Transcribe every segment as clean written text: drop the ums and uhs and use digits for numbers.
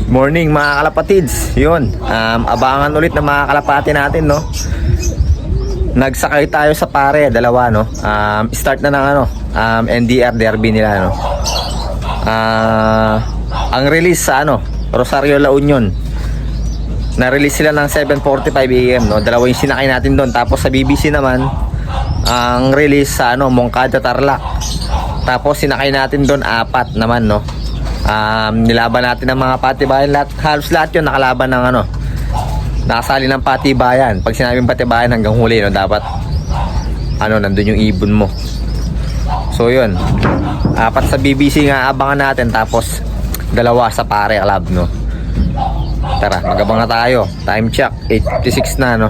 Morning mga kalapatids. Yun, abangan ulit ng mga kalapati natin, no. Nagsakay tayo sa pare, dalawa, no. Start na ng NDR derby nila, no. Ang release sa Rosario La Union. Na-release sila ng 7:45 AM, no. Dalawa yung sinakay natin doon. Tapos sa BBC naman, ang release sa Moncada Tarlac. Tapos sinakay natin doon 4 naman, no. Nilaban natin ng mga patibayan, halos lahat yun nakalaban ng nakasali ng patibayan. Pag sinabing patibayan hanggang huli, no, dapat nandun yung ibon mo. So yun, 4 sa BBC nga abangan natin, tapos 2 sa pare club, no. Tara, magabang na tayo. Time check 8:56 na, no.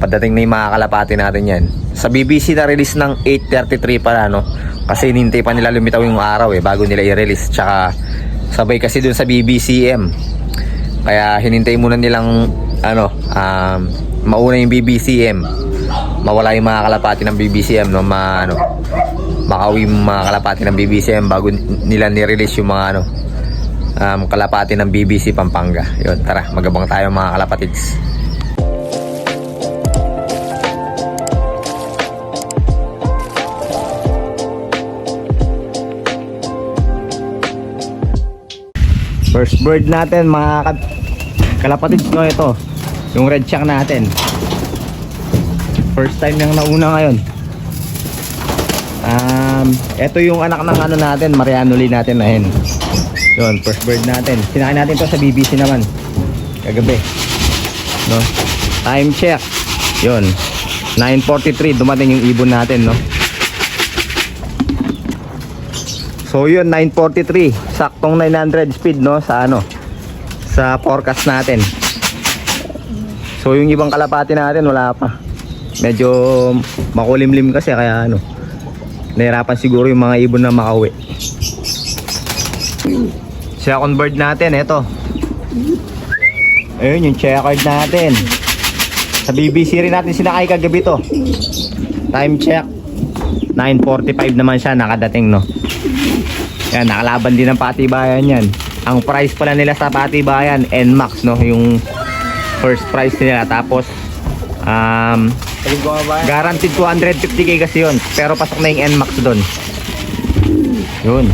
Padating na yung mga kalapati natin yan. Sa BBC na release ng 8:33 pala, no. Kasi hinintay pa nila lumitaw yung araw bago nila i-release. Tsaka sabay kasi dun sa BBCM. Kaya hinintay muna nilang mauna yung BBCM. Mawala yung mga kalapati ng BBCM, no. Makauwi yung mga kalapati ng BBCM bago nila ni-release yung mga kalapati ng BBC Pampanga. Yun, tara, magabang tayo mga kalapatids. First bird natin mga kalapatids, no, ito yung red shank natin. First time yung nauna ngayon. Ito yung anak ng natin, Mariano Lee natin na hen. Yun, first bird natin. Sinakay natin to sa BBC naman kagabi, no. Time check, yun 9:43, dumating yung ibon natin, no. So yun, 9:43, saktong 900 speed, no, sa sa forecast natin. So yung ibang kalapati natin wala pa, medyo makulimlim kasi, kaya nahirapan siguro yung mga ibon na makauwi. Second bird natin, ito. Ayun yung checkered natin. Sa BBC rin natin sinakay kagabi to. Time check 9:45 naman siya nakadating, no. Yan, nakalaban din ng patibayan yan. Ang price pala nila sa patibayan, NMAX, no, yung first price nila. Tapos guaranteed 250k kasi yun, pero pasok na yung NMAX doon. Yun,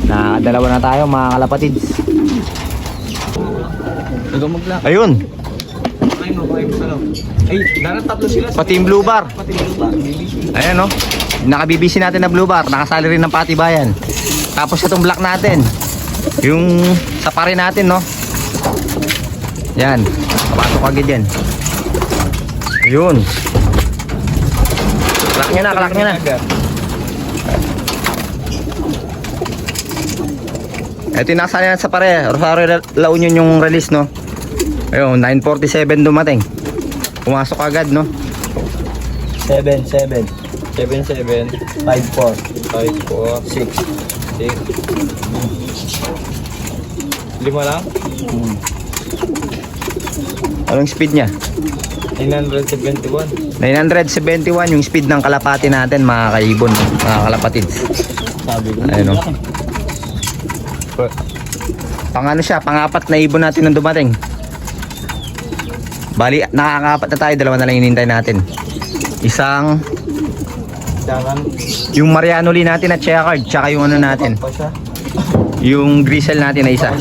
nakadalawa na tayo mga kalapatids. Ayun, pati yung blue bar. Ayan, no, naka-BBC natin na blue bar, nakasali rin ng patibayan. Tapos itong black natin, yung sa pare natin, no. Yan, papasok agad yan. Yun, kalak nyo na. Ito yung nakasali na sa pare, Rosario La Union yung release, no. Ayun, 9:47 dumating. Pumasok agad, no. 7-7 5-4 6 5 lang? Anong speed niya? 971 yung speed ng kalapati natin mga kaibon, mga kalapatids. Sabi ko. Ayun, no. Siya, pang-4 na ibon natin nang dumating. Bali, nakaka-4 na tayo, 2 na lang hinintay natin. Isang yung Mariano Lee natin na checkered, tsaka yung natin, yung Grisel natin na isa.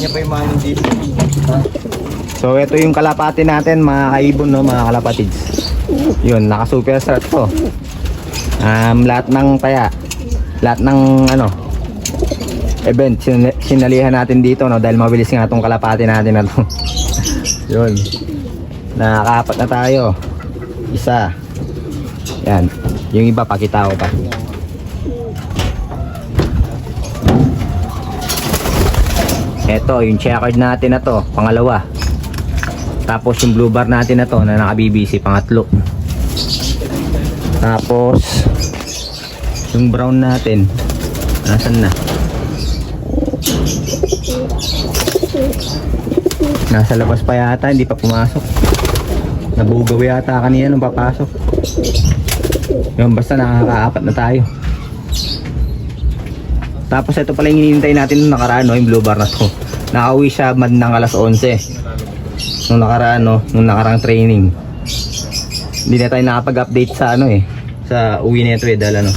So ito yung kalapati natin mga kaibon, no, mga kalapatids. Yun, naka super strat to. Lahat ng taya, lahat ng event sinalihan natin dito, no, dahil mabilis nga tong kalapati natin na to. Yun, nakaka-4 na tayo. Isa. Yan, yung iba pakita ko pa. Ito yung checkered natin na to, pangalawa. Tapos yung blue bar natin na to na naka-BBC, pangatlo. Tapos yung brown natin, nasan na? Nasa labas pa yata, hindi pa pumasok. Nabugaw yata kanina nung papasok. Yung basta nakaka-4 na tayo. Tapos ito pala yung hinihintay natin nung nakaraan, no, yung blue bar na to. Nakauwi siya bandang alas 11. Nung nakaraan, no? Nung nakarang training. Hindi na tayo nakapag-update sa ano eh. Sa uwi nito eh, dahil ano.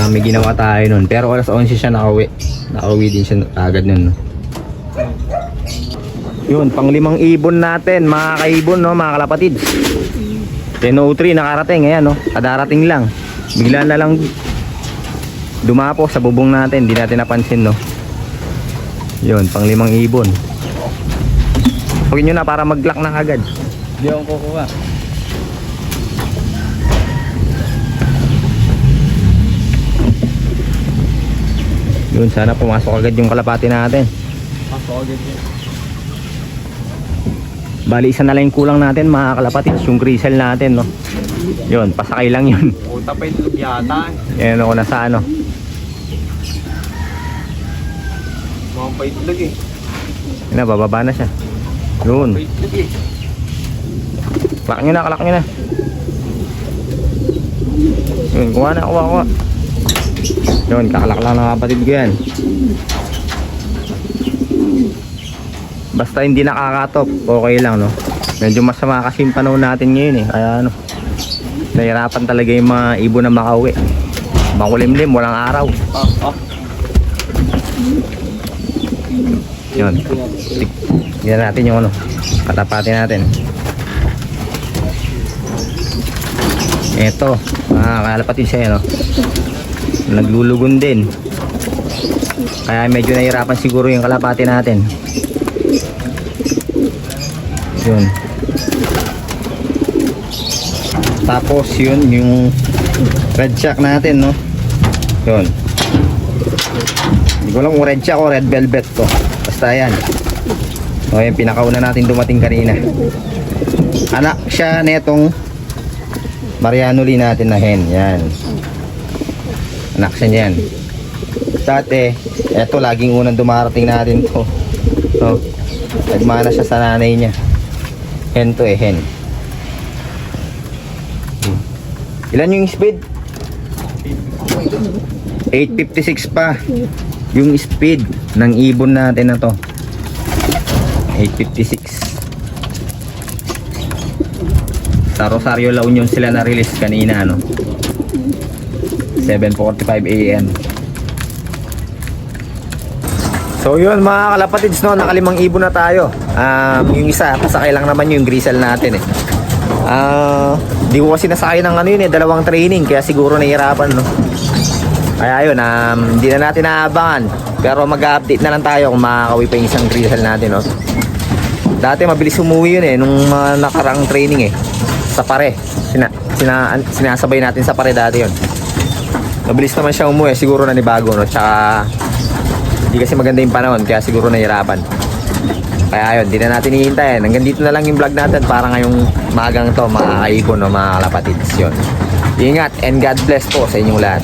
May ginawa tayo nun. Pero alas 11 siya nakauwi. Nakauwi din siya agad nun, no? Yun, pang 5 ibon natin, mga kaibon, no, mga kalapatid. 10:03 nakarating, ayan, no. Kadarating lang. Bigla na lang dumapo sa bubong natin, hindi natin napansin, no. Yun, pang 5 ibon. Huwag nyo na para mag-lock na agad. Hindi ako kukuha. Yun, sana pumasok agad yung kalapati natin. Pasok agad yun. Bali, isa na lang yung kulang natin, mga kalapati, yung grisel natin, no. Yun, pasakay lang yun. Puta pa itlog yata. Yan ako nasa ano. Mga pa itlog eh. Yun na, bababa na siya. Yun. Pa itlog eh. Kalak nyo na, kalak nyo na. Yun, kuha na, kuha. Yun, kakalak lang ng kapatid ko yan. Basta hindi nakakatop, okay lang, no. Medyo masama kasi yung panahon natin ngayon eh. Kaya ano, nahirapan talaga yung mga ibon na makauwi. Makulimlim, walang araw. Yun. Tignan natin yung ano, katapatin natin. Eto, kalapatid siya, no. Naglulugon din. Kaya medyo nahirapan siguro yung kalapati natin. Yun. Tapos yun, yung red shack natin, no. Yun. Hindi ko alam kung red shack o red velvet to. Basta yan. O yung pinakauna natin dumating kanina. Anak siya netong Marianoli natin na hen. Yan. Anak siya niyan. Dati, eto laging unang dumarating natin to. So, nagmana siya sa nanay niya. Hen to eh, hen. Ilan yung speed? 856 pa yung speed ng ibon natin na to. 856. Sa Rosario La Union sila na-release kanina, no. 7:45 AM. So yun, mga kalapatids, no, nakalimang ibon na tayo. Yung isa, pasakay lang naman yung grisel natin eh. Di ko kasi nasakay ng ano yun eh, 2 training, kaya siguro nahihirapan, no. Kaya yun, hindi na natin naabangan. Pero mag-update na lang tayo kung makakauwi pa yung isang grisel natin, no. Dati mabilis umuwi yun eh, nung mga nakarang training eh. Sa pare, sinasabay natin sa pare dati yun. Mabilis naman siya umuwi, siguro na ni bago, no. Tsaka hindi kasi maganda yung panahon, kaya siguro nahihirapan. Kaya yun, di na natin hihintayin. Hanggang dito na lang yung vlog natin para ngayong magang to, mga kaibon o mga kalapatids. Yun. Ingat and God bless po sa inyong lahat.